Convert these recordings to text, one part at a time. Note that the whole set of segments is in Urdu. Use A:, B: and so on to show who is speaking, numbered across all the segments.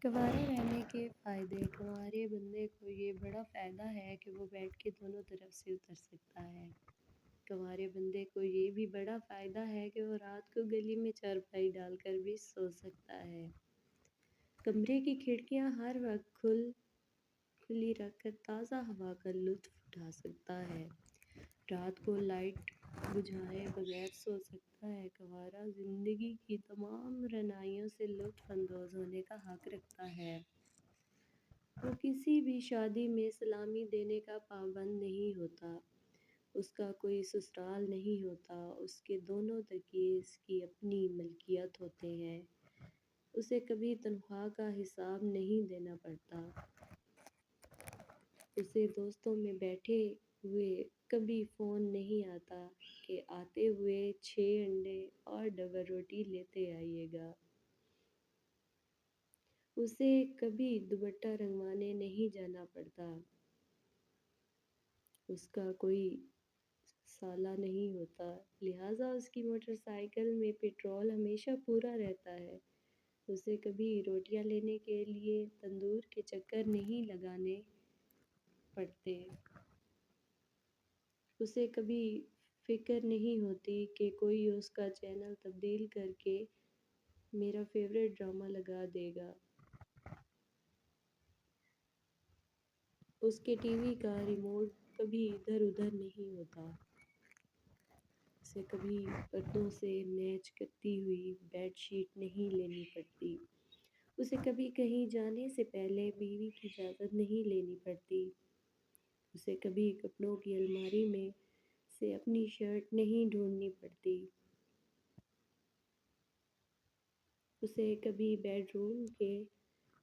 A: کنوارے رہنے کے فائدے۔ کنوارے بندے کو یہ بڑا فائدہ ہے کہ وہ بیٹھ کے دونوں طرف سے اتر سکتا ہے۔ کنوارے بندے کو یہ بھی بڑا فائدہ ہے کہ وہ رات کو گلی میں چارپائی ڈال کر بھی سو سکتا ہے۔ کمرے کی کھڑکیاں ہر وقت کھلی رکھ کر تازہ ہوا کا لطف اٹھا سکتا ہے۔ رات کو لائٹ بجھائے بغیر سو سکتا ہے۔ کنوارا زندگی کی تمام رعنائیوں سے لطف اندوز ہونے کا حق رکھتا ہے۔ وہ کسی بھی شادی میں سلامی دینے کا پابند نہیں ہوتا۔ اس کا کوئی سسرال نہیں ہوتا۔ اس کے دونوں تکیے اس کی اپنی ملکیت ہوتے ہیں۔ اسے کبھی تنخواہ کا حساب نہیں دینا پڑتا۔ اسے دوستوں میں بیٹھے ہوئے کبھی فون نہیں آتا کہ آتے ہوئے 6 انڈے اور ڈبل روٹی لیتے آئیے گا۔ اسے کبھی دوپٹہ رنگوانے نہیں جانا پڑتا۔ اس کا کوئی سالہ نہیں ہوتا، لہٰذا اس کی موٹر سائیکل میں پٹرول ہمیشہ پورا رہتا ہے۔ اسے کبھی روٹیاں لینے کے لیے تندور کے چکر نہیں لگانے پڑتے۔ اسے کبھی فکر نہیں ہوتی کہ کوئی اس کا چینل تبدیل کر کے میرا فیورٹ ڈرامہ لگا دے گا۔ اس کے ٹی وی کا ریموٹ کبھی ادھر ادھر نہیں ہوتا۔ اسے کبھی پردوں سے میچ کرتی ہوئی بیڈ شیٹ نہیں لینی پڑتی۔ اسے کبھی کہیں جانے سے پہلے بیوی کی اجازت نہیں لینی پڑتی۔ اسے کبھی کپڑوں کی الماری میں سے اپنی شرٹ نہیں ڈھونڈنی پڑتی۔ اسے کبھی بیڈ روم کے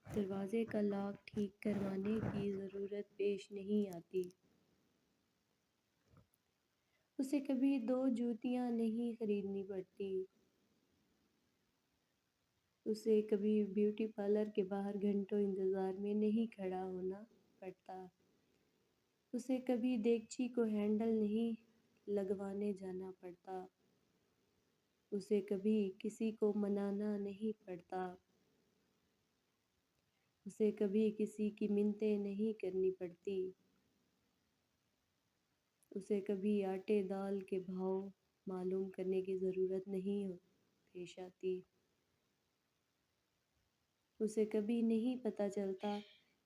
A: دروازے کا لاک ٹھیک کروانے کی ضرورت پیش نہیں آتی۔ اسے کبھی 2 جوتیاں نہیں خریدنی پڑتی۔ اسے کبھی بیوٹی پارلر کے باہر گھنٹوں انتظار میں نہیں کھڑا ہونا پڑتا۔ اسے کبھی دیگچی کو ہینڈل نہیں لگوانے جانا پڑتا۔ اسے کبھی کسی کو منانا نہیں پڑتا۔ اسے کبھی کسی کی منتیں نہیں کرنی پڑتی۔ اسے کبھی آٹے دال کے بھاؤ معلوم کرنے کی ضرورت نہیں پیش آتی۔ اسے کبھی نہیں پتہ چلتا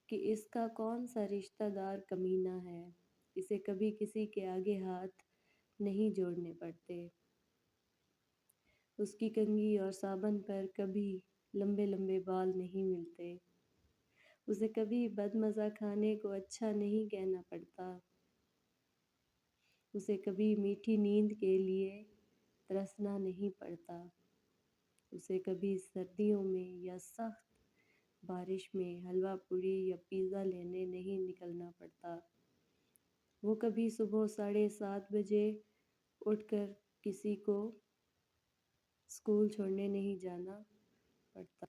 A: کہ اس کا کون سا رشتہ دار کمینہ ہے۔ اسے کبھی کسی کے آگے ہاتھ نہیں جوڑنے پڑتے۔ اس کی کنگھی اور صابن پر کبھی لمبے لمبے بال نہیں ملتے۔ اسے کبھی بدمزہ کھانے کو اچھا نہیں کہنا پڑتا۔ اسے کبھی میٹھی نیند کے لیے ترسنا نہیں پڑتا۔ اسے کبھی سردیوں میں یا سخت بارش میں حلوہ پوری یا پیزا لینے نہیں نکلنا پڑتا۔ وہ کبھی صبح 7:30 بجے اٹھ کر کسی کو اسکول چھوڑنے نہیں جانا پڑتا۔